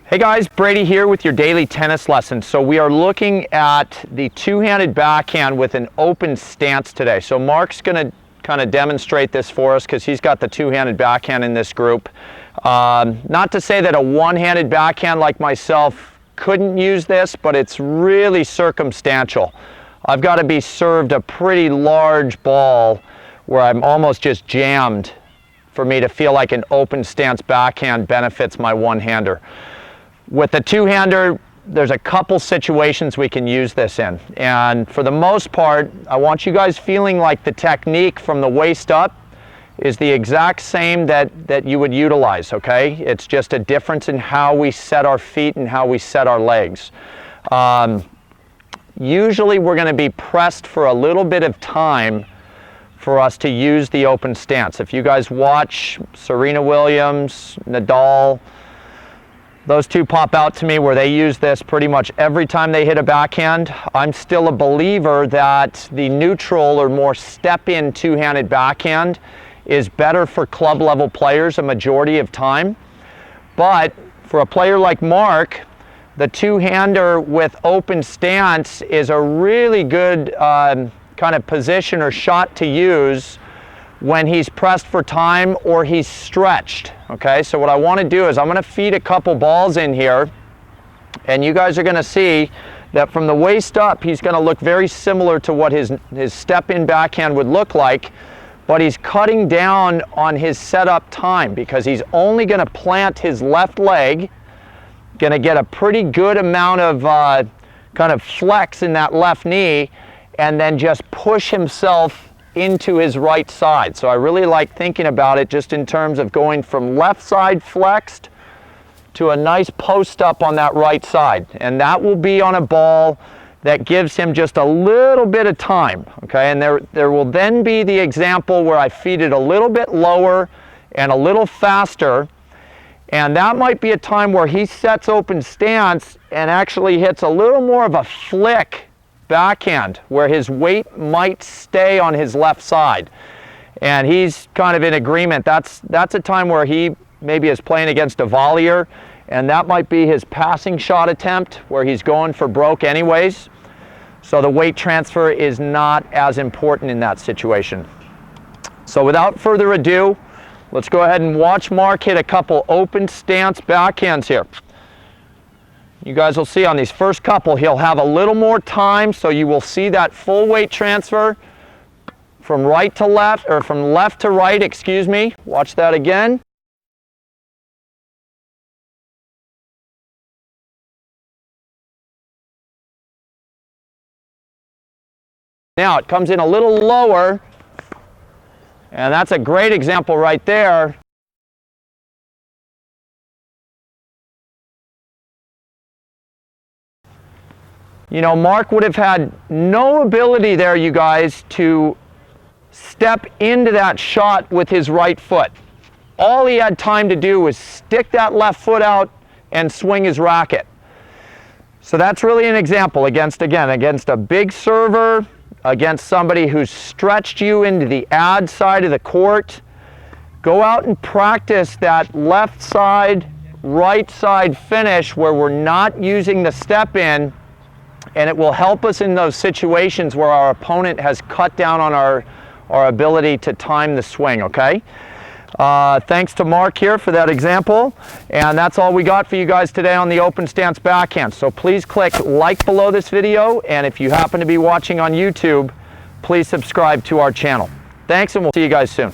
Hey guys, Brady here with your daily tennis lesson. So we are looking at the two-handed backhand with an open stance today. So Mark's going to kind of demonstrate this for us because he's got the two-handed backhand in this group. Not to say that a one-handed backhand like myself couldn't use this, but it's really circumstantial. I've got to be served a pretty large ball where I'm almost just jammed for me to feel like an open stance backhand benefits my one-hander. With the two-hander, there's a couple situations we can use this in. And for the most part, I want you guys feeling like the technique from the waist up is the exact same that you would utilize, okay? It's just a difference in how we set our feet and how we set our legs. Usually we're gonna be pressed for a little bit of time for us to use the open stance. If you guys watch Serena Williams, Nadal, those two pop out to me where they use this pretty much every time they hit a backhand. I'm still a believer that the neutral or more step-in two-handed backhand is better for club level players a majority of time. But for a player like Mark, the two-hander with open stance is a really good kind of position or shot to use when he's pressed for time or he's stretched, okay? So what I want to do is I'm going to feed a couple balls in here, and you guys are going to see that from the waist up, he's going to look very similar to what his step-in backhand would look like, but he's cutting down on his setup time because he's only going to plant his left leg, going to get a pretty good amount of kind of flex in that left knee, and then just push himself into his right side. So I really like thinking about it just in terms of going from left side flexed to a nice post up on that right side. And that will be on a ball that gives him just a little bit of time, okay? And there will then be the example where I feed it a little bit lower and a little faster, and that might be a time where he sets open stance and actually hits a little more of a flick backhand where his weight might stay on his left side, and he's kind of in agreement. That's a time where he maybe is playing against a volleyer, and that might be his passing shot attempt where he's going for broke anyways, so the weight transfer is not as important in that situation. So without further ado, let's go ahead and watch Mark hit a couple open stance backhands here. You guys will see on these first couple, he'll have a little more time, so you will see that full weight transfer from right to left, or from left to right, excuse me. Watch that again. Now it comes in a little lower, and that's a great example right there. You know, Mark would have had no ability there, you guys, to step into that shot with his right foot. All he had time to do was stick that left foot out and swing his racket. So that's really an example against a big server, against somebody who's stretched you into the ad side of the court. Go out and practice that left side, right side finish where we're not using the step in, and it will help us in those situations where our opponent has cut down on our ability to time the swing, okay? Thanks to Mark here for that example, and that's all we got for you guys today on the open stance backhand. So please click like below this video, and if you happen to be watching on YouTube, please subscribe to our channel. Thanks, and we'll see you guys soon.